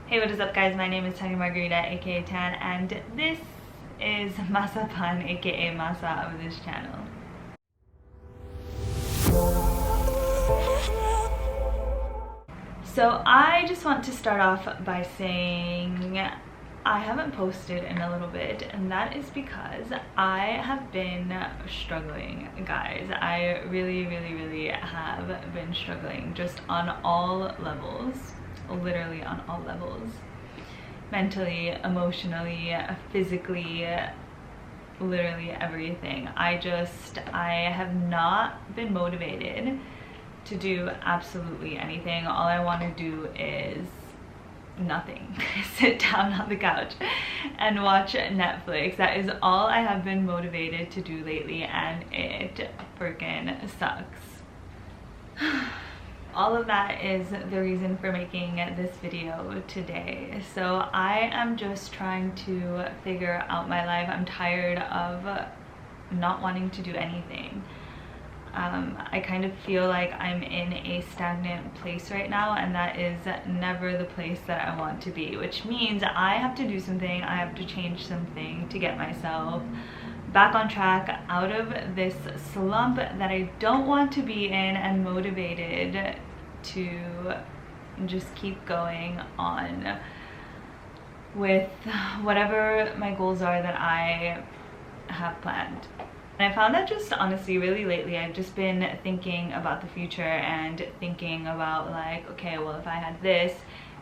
Hey, what is up guys? My name is Tanya Margarita aka Tan, and this is Masa Pan aka Masa of this channel. So I just want to start off by saying I haven't posted in a little bit, and that is because I have been struggling, guys. I really have been struggling just on all levels, literally on all levels. Mentally, emotionally, physically, literally everything. I have not been motivated to do absolutely anything. All I want to do is nothing. Sit down on the couch and watch Netflix. That is all I have been motivated to do lately, and it freaking sucks. All of that is the reason for making this video today. So I am just trying to figure out my life. I'm tired of not wanting to do anything. I kind of feel like I'm in a stagnant place right now, and that is never the place that I want to be, which means I have to do something. I have to change something to get myself back on track, out of this slump that I don't want to be in, and motivated to just keep going on with whatever my goals are that I have planned. And I found that just honestly really lately I've just been thinking about the future and thinking about like, okay, well, if I had this,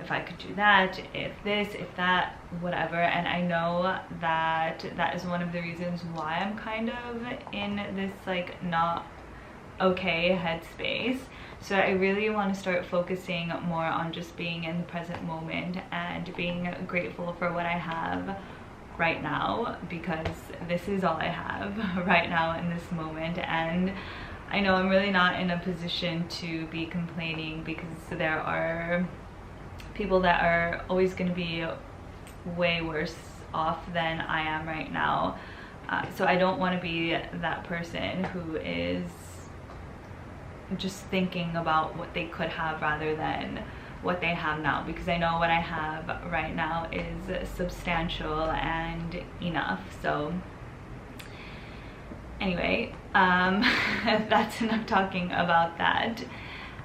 if I could do that, if this, if that, whatever. And I know that that is one of the reasons why I'm kind of in this like not okay headspace. So I really want to start focusing more on just being in the present moment and being grateful for what I have right now, because this is all I have right now in this moment. And I know I'm really not in a position to be complaining, because there are people that are always going to be way worse off than I am right now. So I don't want to be that person who is just thinking about what they could have rather than what they have now, because I know what I have right now is substantial and enough. So anyway, that's enough talking about that.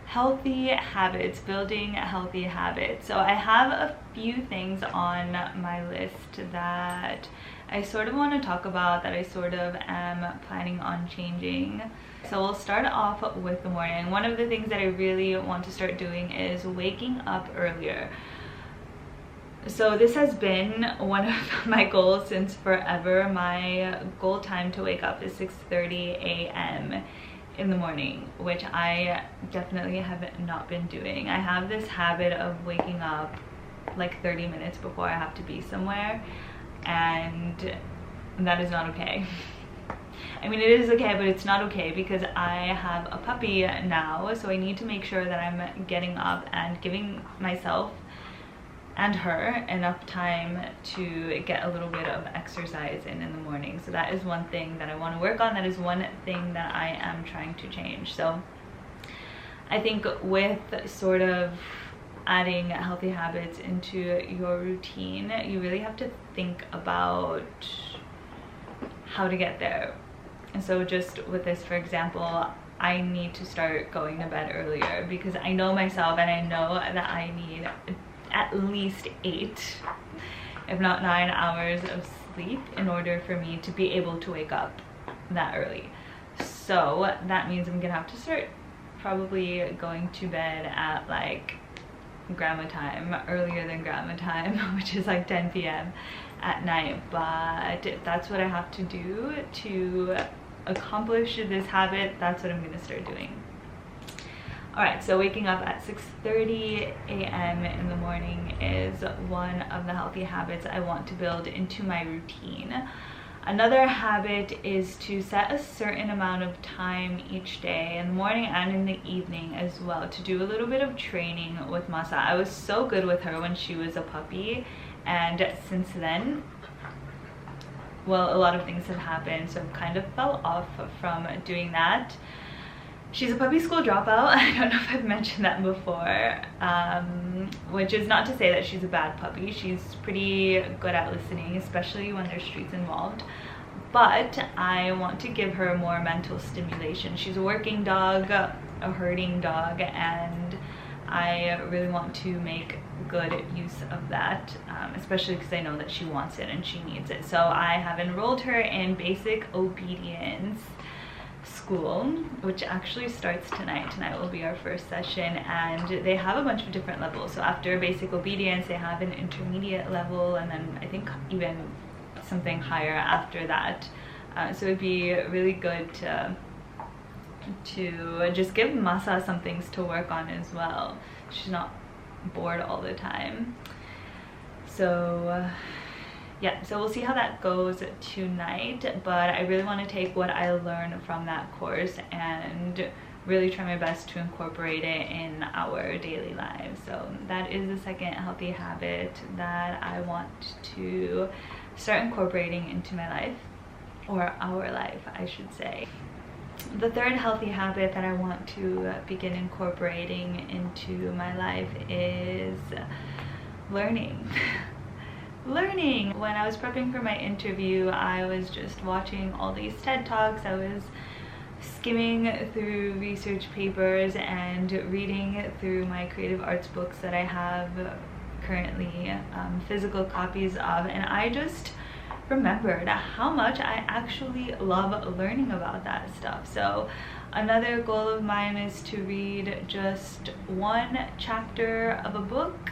Healthy habits, building healthy habits. So I have a few things on my list that I sort of want to talk about, that I sort of am planning on changing. So we'll start off with the morning. One of the things that I really want to start doing is waking up earlier. So this has been one of my goals since forever. My goal time to wake up is 6:30 a.m. in the morning, which I definitely have not been doing. I have this habit of waking up like 30 minutes before I have to be somewhere, and that is not okay. I mean, it is okay, but it's not okay because I have a puppy now, so I need to make sure that I'm getting up and giving myself and her enough time to get a little bit of exercise in the morning. So that is one thing that I want to work on. That is one thing that I am trying to change. So I think with sort of adding healthy habits into your routine, you really have to think about how to get there. And so just with this, for example, I need to start going to bed earlier, because I know myself and I know that I need at least 8, if not 9 hours of sleep in order for me to be able to wake up that early. So that means I'm gonna have to start probably going to bed at like grandma time, earlier than grandma time, which is like 10 p.m. at night. But that's what I have to do to accomplish this habit. That's what I'm gonna start doing. Alright, so waking up at 6:30 a.m. in the morning is one of the healthy habits I want to build into my routine. Another habit is to set a certain amount of time each day, in the morning and in the evening as well, to do a little bit of training with Masa. I was so good with her when she was a puppy, and since then, well, a lot of things have happened, so I've kind of fell off from doing that. She's a puppy school dropout. I don't know if I've mentioned that before, which is not to say that she's a bad puppy. She's pretty good at listening, especially when there's treats involved. But I want to give her more mental stimulation. She's a working dog, a herding dog, and I really want to make good use of that, especially because I know that she wants it and she needs it. So I have enrolled her in basic obedience school, which actually starts tonight. Tonight will be our first session, and they have a bunch of different levels. So after basic obedience, they have an intermediate level, and then I think even something higher after that. So it'd be really good to just give Masa some things to work on as well. She's not bored all the time. So yeah, so we'll see how that goes tonight, but I really want to take what I learned from that course and really try my best to incorporate it in our daily lives. So that is the second healthy habit that I want to start incorporating into my life, or our life, I should say. The third healthy habit that I want to begin incorporating into my life is learning. Learning. When I was prepping for my interview, I was just watching all these TED Talks. I was skimming through research papers and reading through my creative arts books that I have currently physical copies of, and I just remembered how much I actually love learning about that stuff. So another goal of mine is to read just one chapter of a book,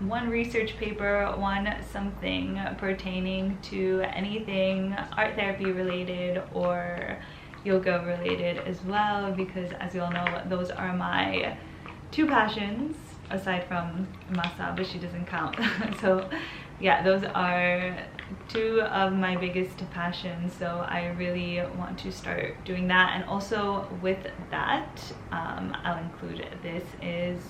one research paper, one something pertaining to anything art therapy related or yoga related as well, because as you all know, those are my two passions aside from Masa, but she doesn't count. So yeah, those are two of my biggest passions, so I really want to start doing that. And also with that, I'll include this is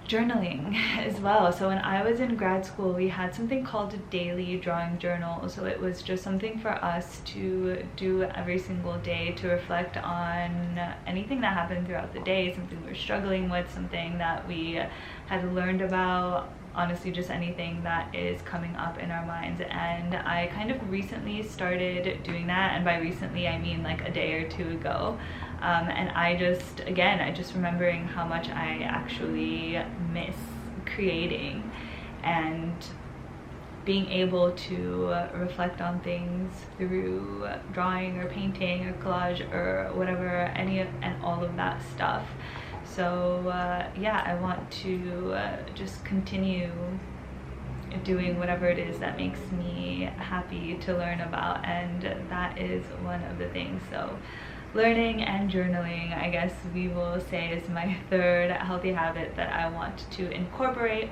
journaling as well. So when I was in grad school, we had something called a daily drawing journal. So it was just something for us to do every single day to reflect on anything that happened throughout the day, something we were struggling with, something that we had learned about, honestly just anything that is coming up in our minds. And I kind of recently started doing that, and by recently I mean like a day or two ago. And I just remembering how much I actually miss creating and being able to reflect on things through drawing or painting or collage or whatever, and all of that stuff. So yeah, I want to just continue doing whatever it is that makes me happy to learn about, and that is one of the things. So learning and journaling, I guess we will say, is my third healthy habit that I want to incorporate.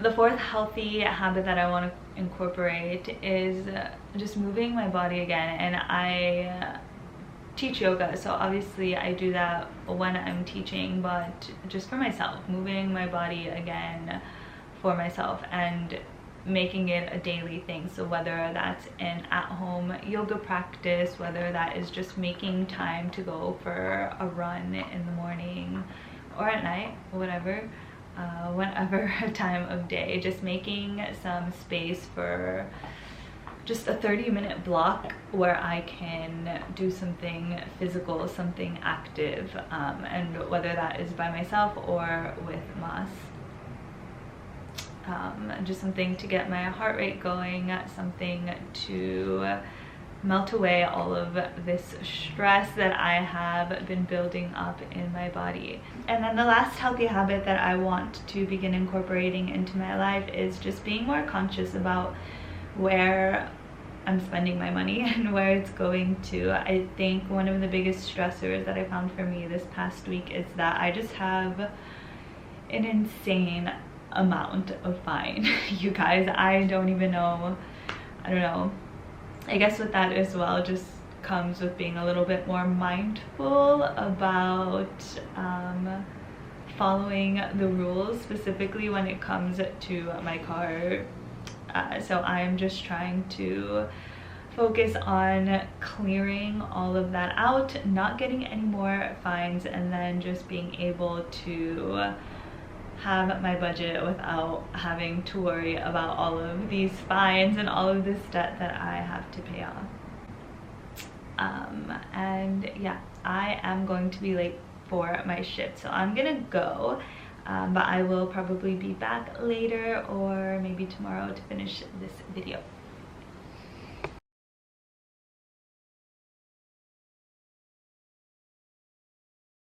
The fourth healthy habit that I want to incorporate is just moving my body again. And I teach yoga, so obviously I do that when I'm teaching, but just for myself, moving my body again for myself and making it a daily thing. So whether that's an at-home yoga practice, whether that is just making time to go for a run in the morning or at night, whatever, whenever time of day, just making some space for just a 30-minute block where I can do something physical, something active, and whether that is by myself or with Mas. Just something to get my heart rate going, something to melt away all of this stress that I have been building up in my body. And then the last healthy habit that I want to begin incorporating into my life is just being more conscious about where I'm spending my money and where it's going to. I think one of the biggest stressors that I found for me this past week is that I just have an insane amount of fine. You guys, I don't even know. I don't know. I guess with that as well just comes with being a little bit more mindful about following the rules, specifically when it comes to my car. So I'm just trying to focus on clearing all of that out, not getting any more fines, and then just being able to have my budget without having to worry about all of these fines and all of this debt that I have to pay off. And yeah, I am going to be late for my shift, so I'm gonna go, but I will probably be back later or maybe tomorrow to finish this video.